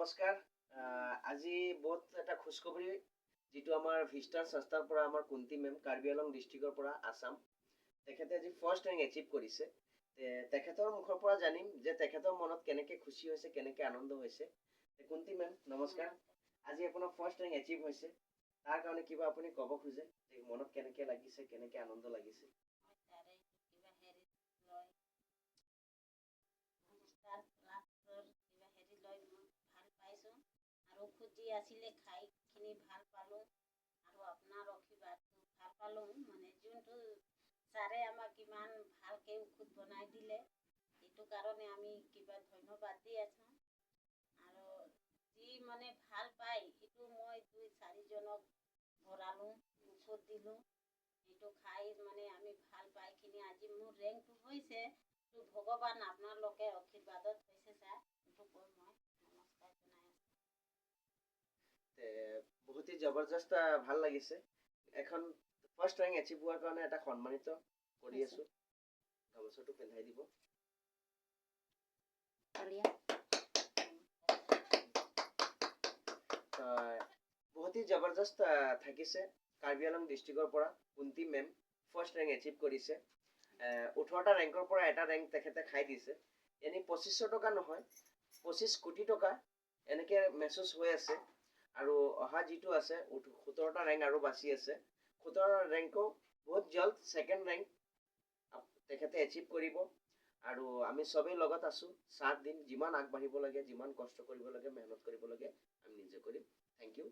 নমস্কাৰ। আজি বহুত এটা খুচখবৰি যিটো আমাৰ ভিষ্টাৰ সংস্থাৰ পৰা আমাৰ কুন্তি মেম কাৰ্বি আংলং ডিষ্ট্ৰিক্টৰ পৰা আসাম তেখেতে আজি ফাৰ্ষ্ট ৰেংক এচিভ কৰিছে। তেখেতৰ মুখৰ পৰা জানিম যে তেখেতৰ মনত কেনেকৈ খুশি হৈছে, কেনেকৈ আনন্দ হৈছে। কুন্তি মেম নমস্কাৰ। আজি আপোনাৰ ফাৰ্ষ্ট ৰেংক এচিভ হৈছে, তাৰ কাৰণে কিবা আপুনি ক'ব খোজে? মনত কেনেকৈ লাগিছে, কেনেকৈ আনন্দ লাগিছে? খুজি আছিলে খাইখিনি ভাল পালোঁ আৰু আপোনাৰ আশীৰ্বাদটো ভাল পালোঁ। মানে যোনটো ছাৰে আমাক ইমান ভালকৈ ঔষধ বনাই দিলে, সেইটো কাৰণে আমি কিবা ধন্যবাদ দি আছোঁ। আৰু যি মানে ভাল পায় সেইটো মই 2-4জনক ভৰালোঁ, ঔষধ দিলোঁ। সেইটো খাই মানে আমি ভাল পাইখিনি আজি মোৰ ৰেংকটো হৈছে, তো ভগৱান আপোনালোকে আশীৰ্বাদত হৈছে ছাৰ, সেইটো কৈ মই নমস্কাৰ জনাই আছোঁ। বহুতেই জবৰদস্ত ভাল লাগিছে। এখন ফাৰ্ষ্ট ৰেংক এচিভ হোৱাৰ কাৰণে এটা সন্মানিত কৰি আছোঁ। গামোচাটো পিন্ধাই দিব। বহুতেই জবৰদস্ত থাকিছে। কাৰ্বি আংলং ডিষ্ট্ৰিক্টৰ পৰা Kunti ma'am first rank achieve কৰিছে। 18টা ৰেংকৰ পৰা এটা ৰেংক তেখেতে খাই দিছে। এনেই 2500 টকা নহয়, 25 কোটি টকা এনেকৈ মেছেজ হৈ আছে। আৰু অহা যিটো আছে 17টা ৰেংক আৰু বাচি আছে। 17টা ৰেংকো বহুত জল্দ ছেকেণ্ড ৰেংক তেখেতে এচিভ কৰিব। আৰু আমি চবেই লগত আছোঁ, সাথ দিম। যিমান আগবাঢ়িব লাগে, যিমান কষ্ট কৰিব লাগে, মেহনত কৰিব লাগে, আমি নিজে কৰিম। Thank U.